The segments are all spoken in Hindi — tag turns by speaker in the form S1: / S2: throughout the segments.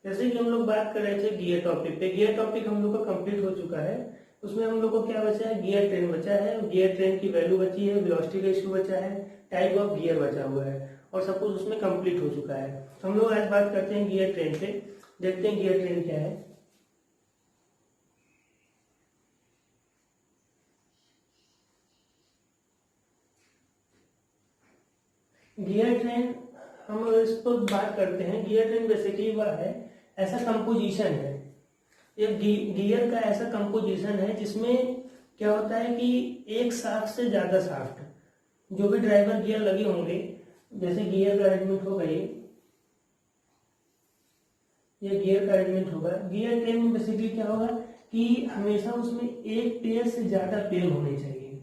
S1: जैसे कि हम लोग बात कर रहे थे गियर टॉपिक पे, गियर टॉपिक हम लोग का कंप्लीट हो चुका है। उसमें हम लोग को क्या बचा है, गियर ट्रेन बचा है, गियर ट्रेन की वैल्यू बची है, वेलोसिटी का इशू बचा है, टाइप ऑफ गियर बचा हुआ है, और सब कुछ उसमें कंप्लीट हो चुका है। तो हम लोग आज बात करते हैं गियर ट्रेन पे, देखते हैं गियर ट्रेन क्या है। गियर ट्रेन हम इस पर बात करते हैं। गियर ट्रेन बेसिकली वह है, ऐसा कंपोजिशन है, एक गियर का ऐसा कंपोजिशन है जिसमें क्या होता है कि एक शाफ्ट से ज्यादा शाफ्ट, जो भी ड्राइवर गियर लगे होंगे, जैसे गियर का अरेंजमेंट होगा, ये गियर का अरेंजमेंट होगा। गियर ट्रेन में बेसिकली क्या होगा कि हमेशा उसमें एक पेयर से ज्यादा पेयर होने चाहिए।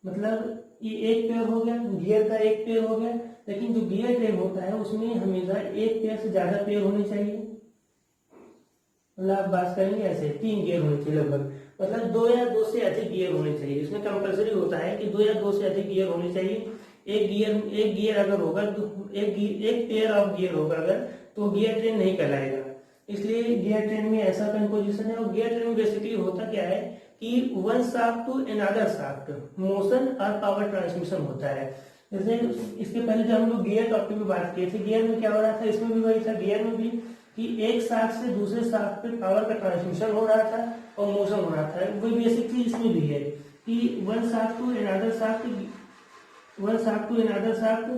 S1: मतलब ये एक पेयर हो गया, गियर का एक पेयर हो गया, लेकिन जो गियर ट्रेन होता है उसमें हमेशा एक पेयर से ज्यादा पेयर होने चाहिए। मतलब आप बात करेंगे ऐसे 3 गियर होने चाहिए लगभग, मतलब 2 या 2 से अधिक गियर होने चाहिए। इसमें कंपलसरी होता है कि 2 या 2 से अधिक गियर होने चाहिए। एक गियर अगर होगा तो एक पेयर ऑफ गियर होगा अगर, तो गियर ट्रेन नहीं कहलाएगा। इसलिए गियर ट्रेन में ऐसा कंपोजिशन है। और गियर ट्रेन में बेसिकली होता क्या है कि one shaft to another shaft motion और पावर ट्रांसमिशन होता है। जैसे इसके पहले जब हम लोग गियर टॉपिक में बात किए थे, गियर में क्या हो रहा था, इसमें भी वही था, गियर में भी कि एक शाफ्ट से दूसरे शाफ्ट पे पावर का ट्रांसमिशन हो रहा था और मोशन हो रहा था। वही बेसिक चीज इसमें भी है कि one shaft to another shaft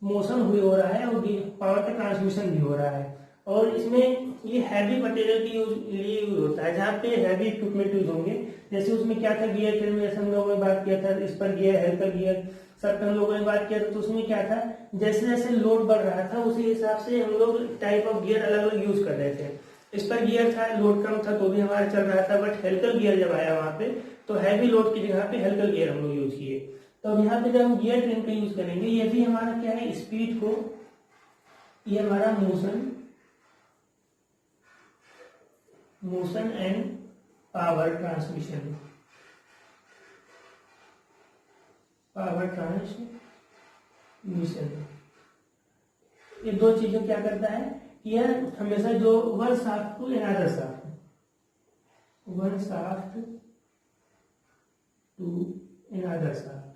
S1: motion हुई हो रहा है और पावर का ट्रांसमिशन भी हो रहा है। और इसमें ये हैवी मटेरियल की लिए यूज होता है, जहाँ पे हैवी इक्विपमेंट यूज होंगे। जैसे उसमें क्या था गियर ट्रेन में, जैसे हम लोगों ने बात किया था इस पर गियर, हेल्थ पर गियर, सब पे हम लोगों ने बात किया था। तो उसमें क्या था, जैसे जैसे लोड बढ़ रहा था उसी हिसाब से हम लोग टाइप ऑफ गियर अलग अलग यूज कर रहे थे। इस पर गियर था, लोड कम था तो भी हमारा चल रहा था, बट हेल्कल गियर जब आया वहां पे तो हैवी लोड की जगह पे हेल्कल गियर हम लोग यूज किए। तो अब यहाँ पे जब हम गियर ट्रेन का यूज करेंगे, ये भी हमारा क्या है, स्पीड को, ये हमारा मोशन एंड पावर ट्रांसमिशन, ये दो चीजें क्या करता है कि यह हमेशा जो one shaft to another shaft, one shaft to another shaft,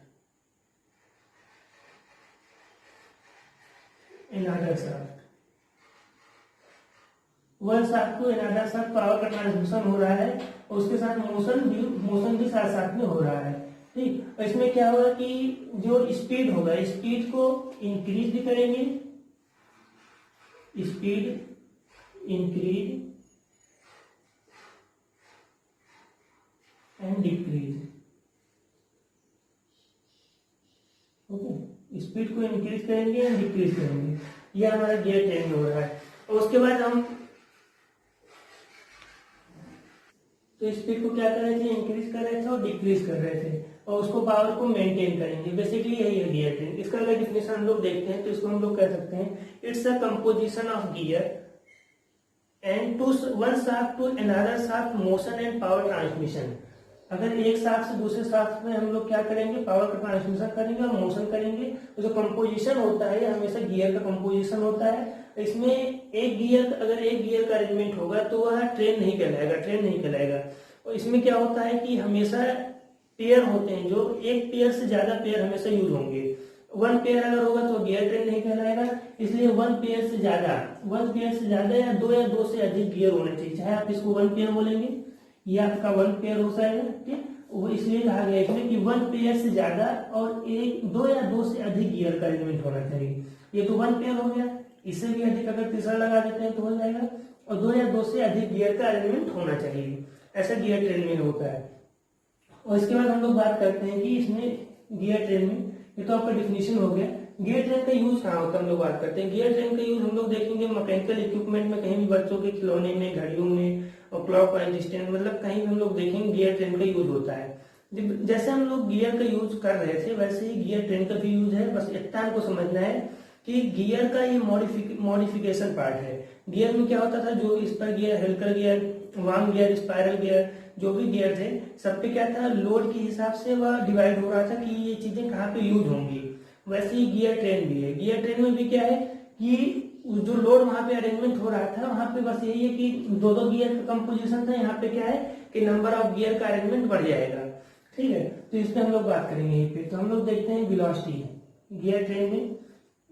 S1: one shaft to another shaft power का ट्रांसमिशन हो रहा है और उसके साथ मोशन भी साथ साथ में हो रहा है। ठीक, इसमें क्या होगा कि जो स्पीड होगा, स्पीड को इंक्रीज भी करेंगे, speed increase and decrease. Okay, speed को इंक्रीज करेंगे एंड डिक्रीज करेंगे, ये हमारा गियर ट्रेन में हो रहा है। और उसके बाद हम तो स्पीड को क्या कर रहे थे, इंक्रीज कर रहे थे और डिक्रीज कर रहे थे, और उसको पावर को मेंटेन करेंगे। बेसिकली यही है गियर ट्रेन। इसका अगर डिफिनेशन हम लोग देखते हैं तो इसको हम लोग कह सकते हैं, it's a composition of gear and to one shaft to another shaft motion and power transmission. अगर एक शाफ्ट से दूसरे शाफ्ट में हम लोग क्या करेंगे, पावर का ट्रांसमिशन करेंगे और मोशन करेंगे। तो जो कंपोजिशन होता है हमेशा गियर का कंपोजिशन होता है। इसमें एक गियर, अगर एक गियर का अरेंजमेंट होगा तो वह ट्रेन नहीं कहलाएगा। और इसमें क्या होता है कि हमेशा पेयर होते हैं, जो एक पेयर से ज्यादा पेयर हमेशा यूज होंगे। वन पेयर अगर होगा तो गियर ट्रेन नहीं कहलाएगा। इसलिए वन पेयर से ज्यादा या दो से अधिक गियर होने चाहिए, चाहे आप इसको वन पेयर बोलेंगे या आपका वन पेयर हो जाएगा। ठीक, वो इसलिए कहा गया इसमें कि वन पेयर से ज्यादा और दो या दो से अधिक गियर का अरेंजमेंट होना चाहिए। ये तो वन पेयर हो गया, इससे भी अधिक अगर तीसरा लगा देते हैं तो हो जाएगा। और 2 या 2 से अधिक गियर का अरेंजमेंट होना चाहिए, ऐसा गियर ट्रेन में होता है। और इसके बाद हम लोग बात करते हैं कि इसमें गियर ट्रेन में, ये तो आपका डिफिनेशन हो गया। गियर ट्रेन का यूज कहाँ होता है हम लोग बात करते हैं। गियर ट्रेन का यूज हम लोग देखेंगे मैकेनिकल इक्विपमेंट में, कहीं भी बच्चों के खिलौने में, घड़ियों में और क्लॉक वाइज स्टैंड, मतलब कहीं भी हम लोग देखेंगे गियर ट्रेन का यूज होता है। जैसे हम लोग गियर का यूज कर रहे थे वैसे ही गियर ट्रेन का भी यूज है। बस इतना हमको समझना है कि गियर का ये मॉडिफिकेशन पार्ट है। गियर में क्या होता था, जो इस पर gear, helical gear, worm gear, spiral gear, जो भी गियर थे सब पे क्या था, लोड के हिसाब से वह डिवाइड हो रहा था कि ये चीजें कहाँ पे यूज होंगी। वैसे ही गियर ट्रेन भी है। गियर ट्रेन में भी क्या है कि जो लोड वहां पे अरेंजमेंट हो रहा था वहां पे बस यही है कि दो दो गियर का कंपोजिशन था, यहाँ पे क्या है कि नंबर ऑफ गियर का अरेंजमेंट बढ़ जाएगा। ठीक है, तो इस पे हम लोग बात करेंगे यहीं पे। तो हम लोग देखते हैं वेलोसिटी गियर ट्रेन में।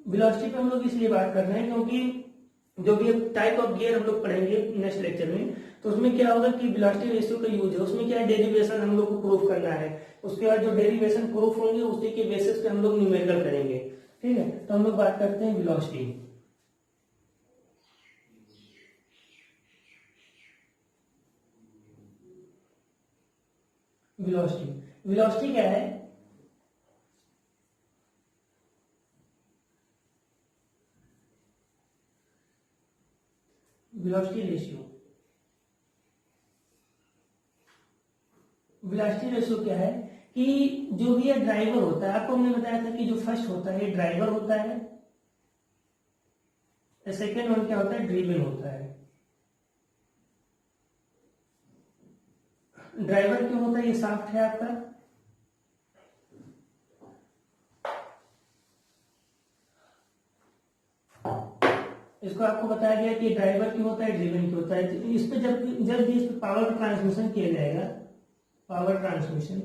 S1: वेलोसिटी पे हम लोग इसलिए बात कर रहे हैं क्योंकि जो भी टाइप ऑफ गियर हम लोग पढ़ेंगे नेक्स्ट लेक्चर में, तो उसमें क्या होगा कि वेलोसिटी रेशियो का यूज है। उसमें क्या है, डेरिवेशन हम लोग को प्रूफ करना है। उसके बाद जो डेरिवेशन प्रूफ होंगे उसी के बेसिस पे हम लोग न्यूमेरिकल करेंगे। ठीक है, तो हम लोग बात करते हैं वेलोसिटी। वेलोसिटी वेलोसिटी क्या है, वेलोसिटी रेशियो। वेलोसिटी रेशियो क्या है कि जो भी ये ड्राइवर होता है, आपको हमने बताया था कि जो फर्स्ट होता है ड्राइवर होता है, सेकेंड वन क्या होता है, ड्रिवन होता है। ड्राइवर क्यों होता है, ये शाफ्ट है आपका, इसको आपको बताया गया कि ड्राइवर क्यों होता है, ड्रिवन क्यों होता है। तो इस पे जब जब भी इस पे पावर ट्रांसमिशन किया जाएगा, पावर ट्रांसमिशन,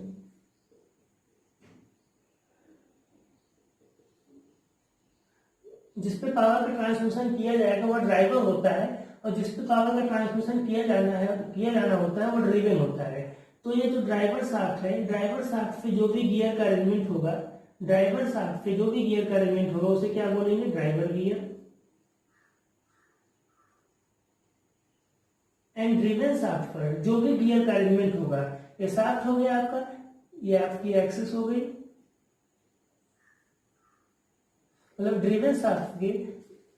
S1: जिस पे पावर का ट्रांसमिशन किया जाएगा वो ड्राइवर होता है, और जिस पे पावर का ट्रांसमिशन किया जाना होता है वो ड्रिवन होता है। तो ये जो ड्राइवर शाफ्ट है, ड्राइवर शाफ्ट पे जो भी गियर का अरेंजमेंट होगा, ड्राइवर शाफ्ट पे जो भी गियर का अरेंजमेंट होगा उसे क्या बोलेंगे, driver gear. And driven shaft पर जो भी गियर का अरेंजमेंट होगा, ये शाफ्ट हो गया आपका, ये आपकी एक्सिस हो गई, मतलब ड्रिवन शाफ्ट के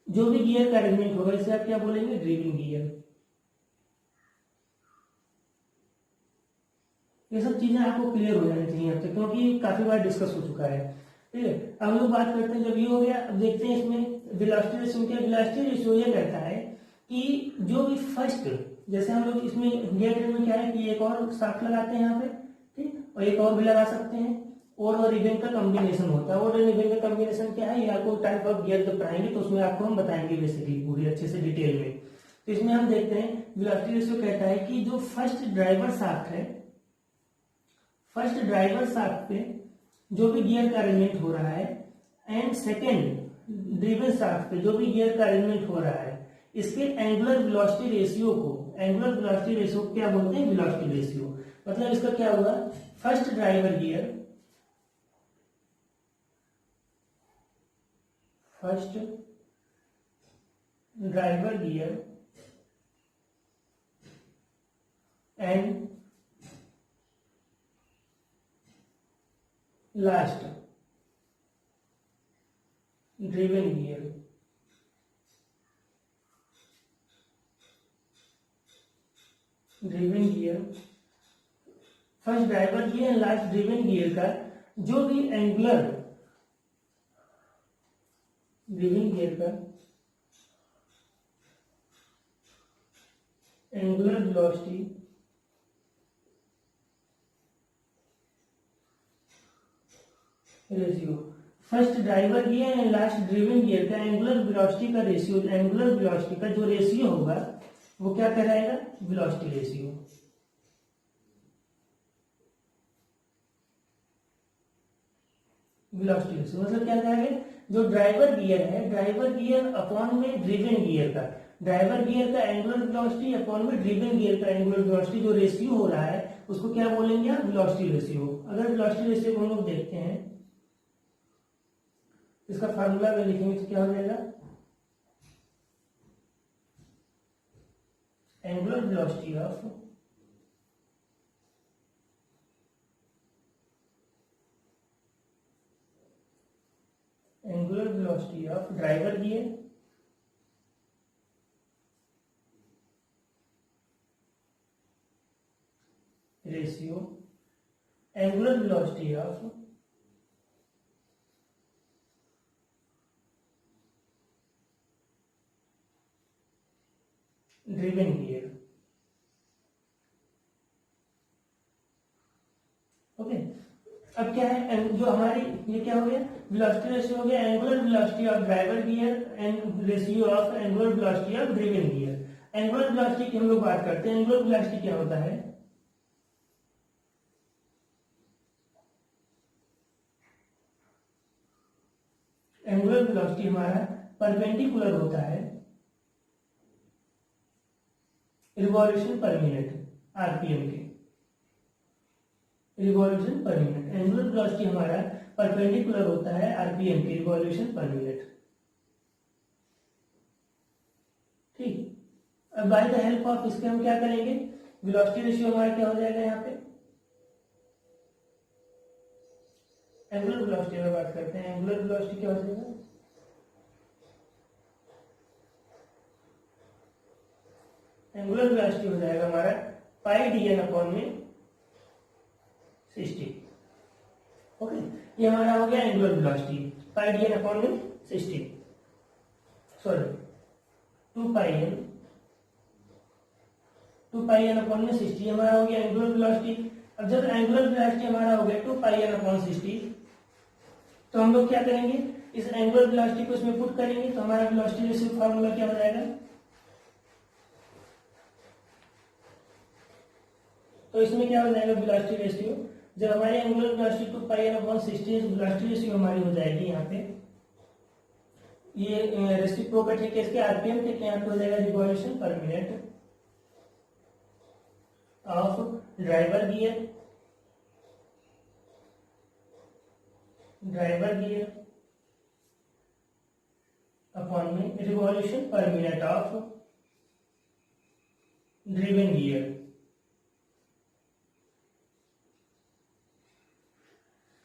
S1: जो भी गियर का अरेंजमेंट होगा इसे आप क्या बोलेंगे, ड्रिवन गियर। ये सब चीजें आपको क्लियर हो जानी चाहिए अब तक, क्योंकि काफी बार डिस्कस हो चुका है। ठीक है, अब हम लोग बात करते हैं, जब ये हो गया अब देखते हैं इसमें वेलोसिटी रेशियो क्या। वेलोसिटी रेशियो ये कहता है कि जो भी फर्स्ट, जैसे हम लोग इसमें गियर ट्रेन में क्या है कि एक और शाफ्ट लगाते हैं यहाँ पे, ठीक, और एक और भी लगा सकते हैं, और रिबन का कॉम्बिनेशन होता है। और रिबन का कॉम्बिनेशन क्या है, ये आपको टाइप ऑफ गियर जब पढ़ाएंगे तो उसमें आपको हम बताएंगे बेसिकली पूरी अच्छे से डिटेल में। तो इसमें हम देखते हैं वेलोसिटी रेशियो कहता है कि जो फर्स्ट ड्राइवर शाफ्ट है, फर्स्ट ड्राइवर शाफ्ट पे जो भी गियर का अरेंजमेंट हो रहा है, एंड सेकेंड ड्रिवन शाफ्ट पे जो भी गियर का अरेंजमेंट हो रहा है, इसके एंगुलर वेलोसिटी रेशियो को, एंगुलर वेलोसिटी रेशियो क्या बोलते हैं, वेलोसिटी रेशियो। मतलब इसका क्या हुआ, first driver gear, first driver gear and last driven gear, driven gear, first driver gear and last driven gear का जो भी एंगुलर, ड्रिवन गियर का angular velocity ratio, first driver gear and last driven gear का एंगुलर वेलोसिटी का रेशियो, एंगुलर वेलोसिटी का जो रेशियो होगा वो क्या कहलाएगा, वेलोसिटी रेशियो। वेलोसिटी रेशियो मतलब क्या कहेंगे, जो ड्राइवर गियर है, ड्राइवर गियर अपॉन में ड्रिवन गियर का, ड्राइवर गियर का एंगुलर वेलोसिटी अपॉन में ड्रिवन गियर का एंगुलर वेलोसिटी जो रेशियो हो रहा है उसको क्या बोलेंगे आप, वेलोसिटी रेशियो। अगर वेलोसिटी रेशियो को हम लोग देखते हैं, इसका फार्मूला अगर लिखेंगे तो क्या हो जाएगा, angular velocity of angular velocity of driver gear ratio angular velocity of driven gear. Okay, अब क्या है जो हमारी ये क्या हो गया, वेलोसिटी रेशियो हो गया angular velocity of driver gear and ratio of angular velocity of driven gear. Angular velocity की हम लोग बात करते हैं। एंगुलर वेलोसिटी क्या होता है, एंगुलर वेलोसिटी हमारा परपेंडिकुलर होता है रिवॉल्यूशन पर मिनट आरपीएम के, revolution per minute. Angular velocity हमारा परपेंडिकुलर होता है आरपीएम के, रिवॉल्यूशन पर मिनट। ठीक। अब बाय द हेल्प ऑफ इसके हम क्या करेंगे, वेलोसिटी रेशियो हमारा क्या हो जाएगा यहाँ पे, एंगुलर वेलोसिटी में बात करते हैं। एंगुलर वेलोसिटी क्या हो जाएगा, एंगुलर वेलोसिटी हो जाएगा हमारा पाई डी एन अपॉन में 60। ओके, ये हमारा हो गया एंगुलर वेलोसिटी, पाई डी एन अपॉन में 60, सॉरी 2 पाई एन अपॉन में 60 हमारा हो गया एंगुलर वेलोसिटी। अब जब एंगुलर वेलोसिटी हमारा हो गया 2 पाई एन अपॉन 60, तो हम लोग क्या करेंगे, इस एंगुलर वेलोसिटी को इसमें पुट करेंगे, तो हमारा वेलोसिटी रेशियो फार्मूला क्या हो जाएगा, तो इसमें क्या हो जाएगा वेलोसिटी रेशियो, जब हमारी एंगुलर वेलोसिटी 2 पाई एन अपॉन 60 वेलोसिटी रेशियो हमारी हो जाएगी यहाँ पे, ये रेसिप्रोकल है किसके, आरपीएम के, यहाँ पे हो जाएगा revolution per minute of driver gear upon में revolution per minute of driven gear.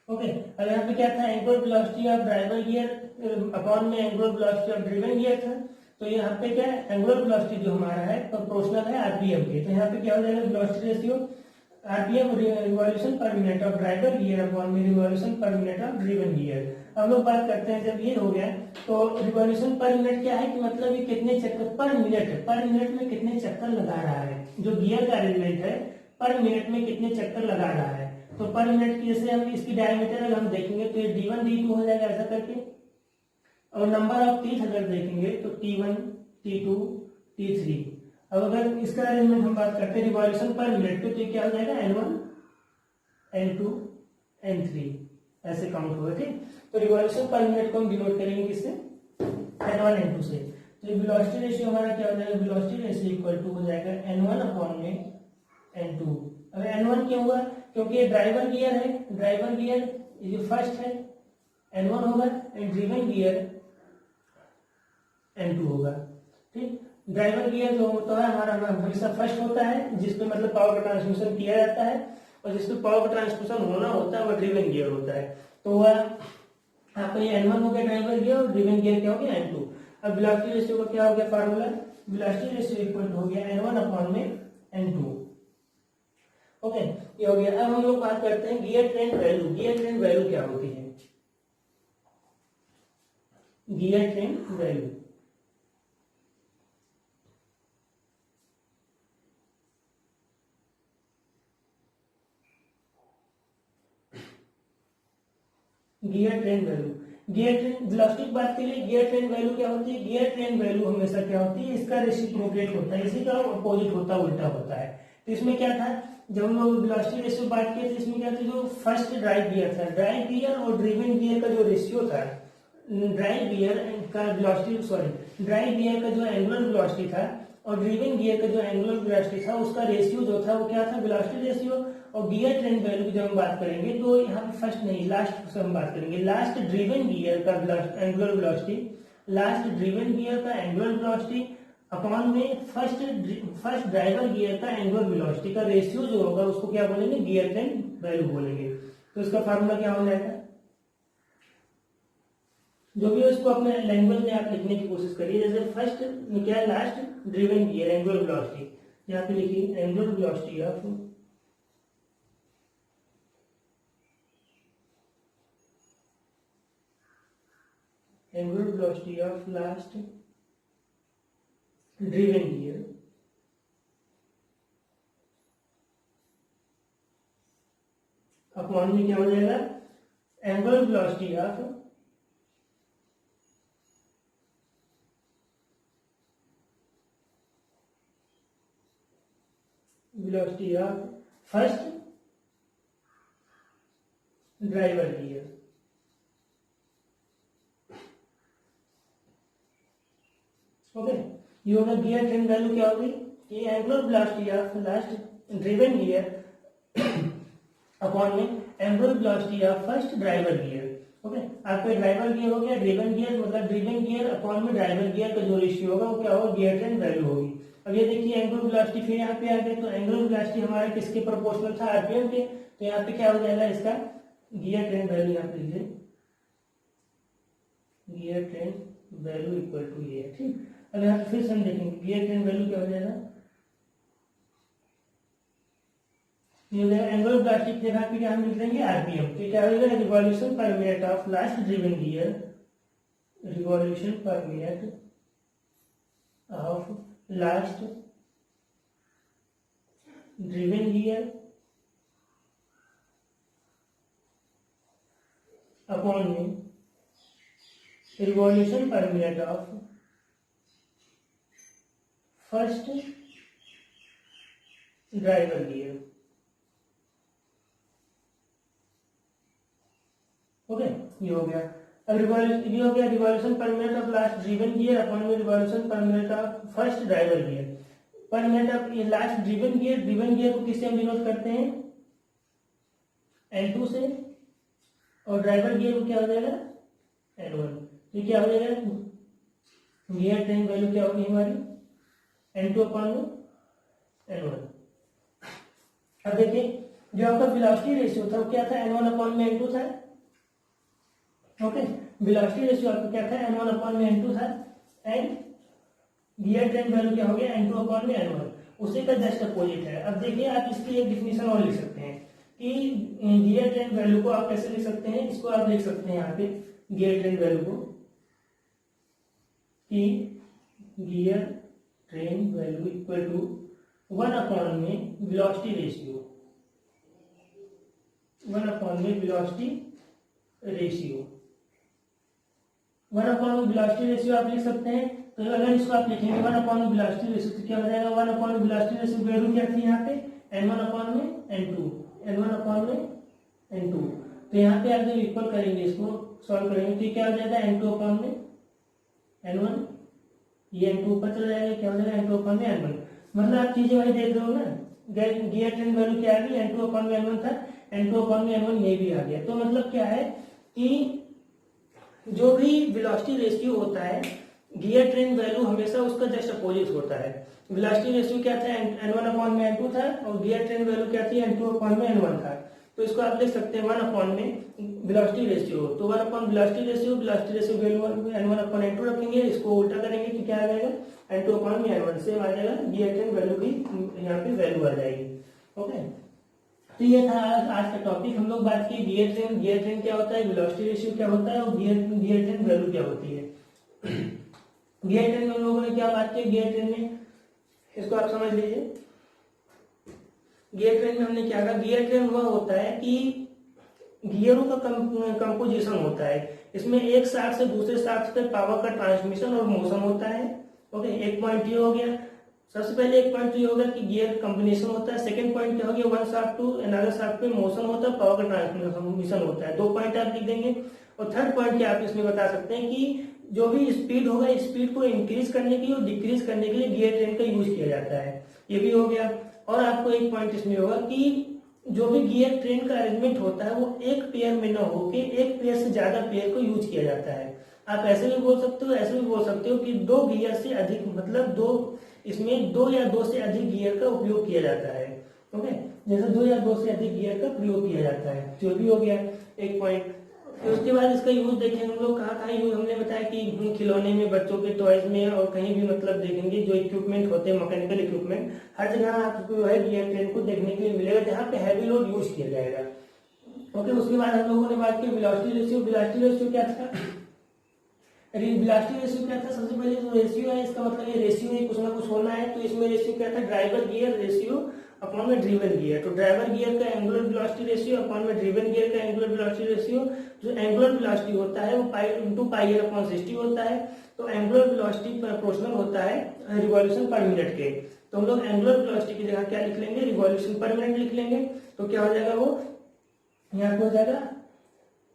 S1: Okay, अब यहाँ पे क्या था, angular velocity of driver gear upon में angular velocity of driven gear था। तो यहाँ पे क्या है, एंगुलर वेलोसिटी जो हमारा है प्रोपोर्शनल है आरपीएम के, तो यहाँ पे क्या हो जाएगा velocity ratio RPM revolution per minute of driver gear upon में revolution per minute of driven gear. हम लोग बात करते हैं, जब ये हो गया तो रिवॉल्यूशन पर मिनट क्या है कि मतलब ये कितने चक्कर पर मिनट में कितने चक्कर लगा रहा है, जो गियर का अरेंजमेंट है पर मिनट में कितने चक्कर लगा रहा है। तो पर मिनट की जैसे हम इसकी डायमीटर अगर हम देखेंगे तो ये d1 d2 हो जाएगा ऐसा करके, और नंबर ऑफ टीथ अगर देखेंगे तो t1 t2 t3। अब अगर इसका अरेंजमेंट हम बात करते हैं रिवॉल्यूशन पर मिनट पे, तो क्या हो जाएगा n1 n2 n3 ऐसे काउंट होगा। ठीक, तो रिवॉल्यूशन पर मिनट को हम डिनोट करेंगे किससे, n1 n2 से। तो वेलोसिटी रेशियो हमारा क्या हो जाएगा, वेलोसिटी रेशियो इक्वल टू हो जाएगा n1 अपॉन में n2। अब n1 क्यों हुआ, क्योंकि ये ड्राइवर गियर है, ड्राइवर गियर ये फर्स्ट है n1 होगा, एंड ड्रिवन गियर n2 होगा। ठीक, ड्राइवर गियर जो होता है हमारा हमेशा फर्स्ट होता है, जिसपे मतलब पावर का ट्रांसमिशन किया जाता है, और जिसपे पावर का ट्रांसमिशन होना होता है वो ड्रिवन गियर होता है। तो वह आपका ये n1 हो गया ड्राइवर गियर, और ड्रिवन गियर क्या हो गया n2। अब वेलोसिटी रेशियो का क्या हो गया फार्मूला, वेलोसिटी रेशियो इक्वल हो गया n1 अपॉन में n2। ओके, ये हो गया। अब हम लोग बात करते हैं gear trend value. Gear trend value क्या होती है, gear trend value gear trend value, gear trend velocity की बात के लिए गियर ट्रेंड वैल्यू क्या होती है, गियर ट्रेंड वैल्यू हमेशा क्या होती है, इसका रेसिप्रोकेट होता है, इसी का अपोजिट होता है, उल्टा होता है। तो इसमें क्या था, जब हम लोग वेलोसिटी रेशियो बात किए थे, इसमें क्या था, जो फर्स्ट ड्राइव गियर था, ड्राइव गियर और ड्रिवन गियर का जो रेशियो था, ड्राइव गियर का वेलोसिटी सॉरी ड्राइव गियर का जो एंगुलर वेलोसिटी था और ड्रिवन गियर का जो एंगुलर वेलोसिटी था, उसका रेशियो जो था वो क्या था, वेलोसिटी रेशियो। और गियर ट्रेंड वैल्यू की जब हम बात करेंगे तो यहाँ पे फर्स्ट नहीं लास्ट से हम बात करेंगे, लास्ट ड्रिवन गियर का angular velocity, last driven gear का एंगुलर वेलोसिटी अपॉन में फर्स्ट ड्राइवर गियर का एंगुलर वेलोसिटी का रेशियो जो होगा उसको क्या बोलेंगे, गियर ट्रेंड वैल्यू बोलेंगे। तो इसका फार्मूला क्या हो जाएगा, जो भी उसको अपने लैंग्वेज में आप लिखने की कोशिश करिए। जैसे फर्स्ट क्या है, last driven gear angular velocity, यहाँ पे लिखिए angular velocity of angular velocity of last driven gear upon में क्या हो जाएगा, angular velocity of first driver gear. Okay, ये होगा गियर ट्रेन वैल्यू क्या होगी, ये angular velocity of last driven gear upon में angular velocity of first driver gear. Okay, आपका ड्राइवर गियर हो गया, ड्रिवन गियर मतलब ड्रिवन गियर अपॉन में ड्राइवर गियर का जो रेशियो होगा वो क्या होगा, गियर ट्रेन वैल्यू होगी। अब ये देखिए एंगुलर वेलोसिटी फिर यहाँ पे आ गए, तो एंगुलर वेलोसिटी हमारे किसके प्रोपोर्शनल था, आरपीएम के, तो यहाँ पे क्या हो जाएगा इसका गियर ट्रेन वैल्यू, यहाँ पे लीजिए gear train value equal to ये, ठीक। अब यहाँ पे फिर से हम देखेंगे गियर ट्रेन वैल्यू क्या हो जाएगा, एंगुलर वेलोसिटी के यहाँ पे क्या हम लिख देंगे आरपीएम, तो क्या हो जाएगा, revolution per minute of last driven gear, revolution per minute of last driven gear upon में revolution per minute of first driver gear. Okay, ये हो गया। अब ये हो गया revolution per minute of last driven gear upon में revolution per minute of first driver gear. Per minute of ये लास्ट ड्रिवन गियर को किससे हम डिनोट करते हैं, N2 से, और ड्राइवर गियर को क्या हो जाएगा N1। तो क्या हो जाएगा, गियर ट्रेन वैल्यू क्या होगी हमारी N2 अपॉन में N1। अब देखिए जो आपका वेलोसिटी रेशियो था वो क्या था, N1 अपॉन में N2 था। ओके, वेलोसिटी रेशियो आपका क्या था, N1 अपॉन में N2 था, एंड गियर ट्रेन वैल्यू क्या हो गया, N2 अपॉन में N1, उसी का जस्ट अपोजिट है। अब देखिए आप इसकी एक डिफिनेशन और लिख सकते हैं कि गियर ट्रेन वैल्यू को आप कैसे लिख सकते हैं, इसको आप लिख सकते हैं यहाँ पे गियर ट्रेन वैल्यू को कि gear train value equal to 1 upon में वेलोसिटी रेशियो, 1 अपॉन में वेलोसिटी रेशियो, 1 अपॉन में वेलोसिटी रेशियो आप लिख सकते हैं। तो अगर इसको आप लिखेंगे 1 अपॉन में वेलोसिटी रेशियो तो क्या हो जाएगा, 1 अपॉन में वेलोसिटी रेशियो वैल्यू क्या थी यहाँ पे N1 अपॉन में N2, N1 अपॉन में N2। तो यहाँ पे आप जब इक्वल करेंगे, इसको सॉल्व करेंगे तो क्या हो जाएगा N2 अपॉन में N1, ये N2 ऊपर चला जाएगा, क्या हो जाएगा N2 अपॉन में N1। मतलब आप चीजें वही देख रहे हो ना, गियर ट्रेन वैल्यू क्या आ गई, N2 अपॉन में N1 था, N2 अपॉन में N1 ये भी आ गया। तो मतलब क्या है कि जो भी वेलोसिटी रेशियो होता है गियर ट्रेन वैल्यू हमेशा उसका जस्ट अपोजिट होता है। वेलोसिटी रेशियो क्या था, N1 अपॉन में N2 था, और गियर ट्रेन वैल्यू क्या थी, N2 अपॉन में N1 था। तो इसको आप लिख सकते हैं 1 अपॉन में वेलोसिटी रेशियो, तो 1 upon velocity ratio value N1 upon N2 रखेंगे, इसको उल्टा करेंगे तो क्या आ जाएगा N2 अपॉन में N1 से आ जाएगा गियर ट्रेन वैल्यू की यहाँ पे वैल्यू आ जाएगी। ओके, तो ये था आज का टॉपिक। हम लोग बात की गियर ट्रेन क्या होता है, वेलोसिटी रेशियो क्या होता है, और गियर ट्रेन वैल्यू क्या होती है। गियर ट्रेन में हम लोगों ने क्या बात की, गियर ट्रेन में इसको आप समझ लीजिए, गियर ट्रेन में हमने क्या कहा, गियर ट्रेन वह होता है कि गियरों का कंपोजिशन होता है, इसमें एक शाफ्ट से दूसरे शाफ्ट तक पावर का ट्रांसमिशन और मोशन होता है। ओके, एक पॉइंट ये हो गया, सबसे पहले एक पॉइंट ये होगा कि गियर कॉम्बिनेशन होता है। सेकंड पॉइंट क्या हो गया, one shaft to another shaft पे मोशन होता है, पावर का ट्रांसमिशन होता है। 2 पॉइंट आप लिख देंगे। और थर्ड पॉइंट क्या आप इसमें बता सकते हैं कि जो भी स्पीड होगा, स्पीड को इंक्रीज करने के लिए और डिक्रीज करने के लिए गियर ट्रेन का यूज किया जाता है, ये भी हो गया। और आपको एक पॉइंट इसमें होगा कि जो भी गियर ट्रेन का अरेंजमेंट होता है वो एक पेयर में न होके एक पेयर से ज्यादा पेयर को यूज किया जाता है। आप ऐसे भी बोल सकते हो, ऐसे भी बोल सकते हो कि 2 गियर से अधिक, मतलब इसमें 2 या 2 से अधिक गियर का उपयोग किया जाता है। ओके, जैसे 2 या 2 से अधिक गियर का प्रयोग किया जाता है, जो भी हो गया एक पॉइंट। फिर उसके बाद इसका यूज देखेंगे हम लोग कहाँ यूज, हमने बताया कि खिलौने में, बच्चों के टॉयज में, और कहीं भी मतलब देखेंगे जो इक्विपमेंट होते हैं, मैकेनिकल इक्विपमेंट, हर जगह आपको जो है गियर ट्रेन को देखने के लिए मिलेगा जहाँ पे हैवी लोड यूज किया जाएगा। ओके, उसके बाद हम लोगों ने बात की वेलोसिटी रेशियो। वेलोसिटी रेशियो क्या था, वेलोसिटी रेशियो क्या था, सबसे पहले जो रेशियो है इसका मतलब ये रेशियो है, कुछ ना कुछ होना है। तो इसमें रेशियो क्या था, ड्राइवर गियर रेशियो अपॉन में ड्रिवन गियर। तो ड्राइवर गियर का एंगुलर वेलोसिटी रेशियो अपॉन में ड्रिवन गियर का एंगुलर वेलोसिटी रेशियो, जो एंगुलर वेलोसिटी होता है वो pi into pi R upon 60 होता है। तो एंगुलर वेलोसिटी प्रोपोर्शनल होता है रिवॉल्यूशन पर मिनट के। तो हम लोग एंगुलर वेलोसिटी की जगह क्या लिख लेंगे, रिवॉल्यूशन पर मिनट लिख लेंगे। तो क्या हो जाएगा, वो यहाँ पे हो जाएगा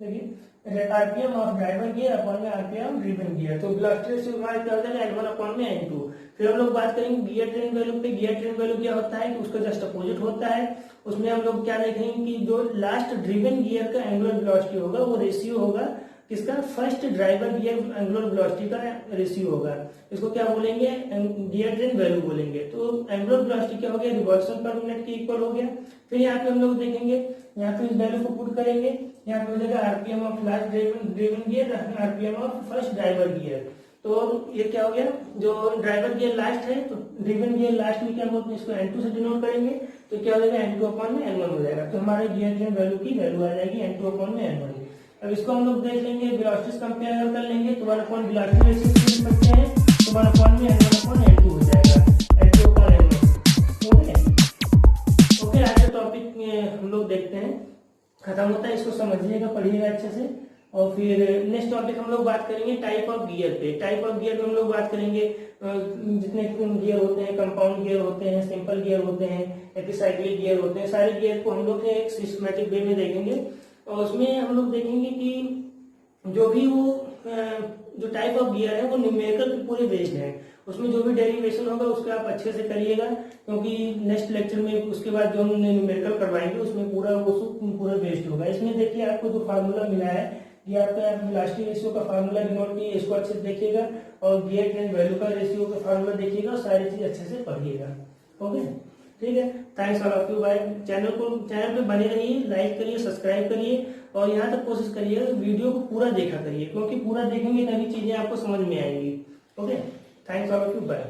S1: देखिए RPM of driver gear upon में आरपीएम ड्रिवन गियर। तो वेलोसिटी रेशियो हमारा क्या हो जाएगा, L1 अपॉन में N2। फिर हम लोग बात करेंगे गियर ट्रेन वैल्यू पे। गियर ट्रेन वैल्यू क्या होता है कि उसका जस्ट अपोजिट होता है। उसमें हम लोग क्या देखेंगे कि जो लास्ट ड्रिवन गियर का एंगुलर वेलोसिटी होगा वो रेशियो होगा किसका, first driver gear angular velocity का रेशियो होगा। इसको क्या बोलेंगे, गियर ट्रेन वैल्यू बोलेंगे। तो एंगुलर वेलोसिटी क्या हो गया, रिवॉल्यूशन पर मिनट के इक्वल हो गया। फिर यहाँ पे हम लोग देखेंगे, यहाँ पे इस वैल्यू को पुट करेंगे, यहाँ पे हो जाएगा RPM of last driven gear, RPM of first driver gear. तो ये क्या हो गया, जो ड्राइवर गियर लास्ट है तो ड्रिवन गियर लास्ट में क्या बोलते हैं, इसको N2 से डिनोट करेंगे। तो क्या हो जाएगा, N2 अपॉन में N1 हो जाएगा। तो हमारे गियर ट्रेन वैल्यू की वैल्यू आ जाएगी N2 अपॉन में N1। अब इसको हम लोग देख लेंगे, वेलोसिटीज कंपेयर कर लेंगे। तो 1 अपॉन वेलोसिटी रेशियो लिख सकते हैं। तो 1 अपॉन में N1 अपॉन N2 हो जाएगा, N2 अपॉन N1। ओके, आज का टॉपिक हम लोग देखते हैं, खत्म होता है। इसको समझिएगा, पढ़िएगा अच्छे से। और फिर नेक्स्ट टॉपिक हम लोग बात करेंगे टाइप ऑफ गियर पे। टाइप ऑफ गियर में हम लोग बात करेंगे जितने गियर होते हैं, कंपाउंड गियर होते हैं, सिंपल गियर होते हैं, एपिसाइक्लिक गियर होते हैं, सारे गियर को हम लोग एक सिस्टमेटिक वे में देखेंगे। और उसमें हम लोग देखेंगे कि जो भी वो जो टाइप ऑफ गियर है वो न्यूमेरिकल पे पूरे बेस्ड है। उसमें जो भी डेरिवेशन होगा उसको आप अच्छे से करिएगा, क्योंकि नेक्स्ट लेक्चर में उसके बाद जो हम न्यूमेरिकल करवाएंगे उसमें पूरा वो पूरा बेस्ड होगा। इसमें देखिए आपको जो फार्मूला मिला है कि आपका वेलोसिटी रेशियो का फार्मूला डिनोट किए, इसको अच्छे से देखिएगा। और गियर ट्रेन वैल्यू का रेशियो का फार्मूला देखिएगा, सारी चीज अच्छे से पढ़िएगा। ओके, ठीक है। Thanks all of you. Bye. Channel पे बने रहिए, लाइक करिए, सब्सक्राइब करिए और यहाँ तक कोशिश करिए वीडियो को पूरा देखा करिए, क्योंकि पूरा देखेंगे तभी चीजें आपको समझ में आएंगी। Okay, thanks all of you. Bye.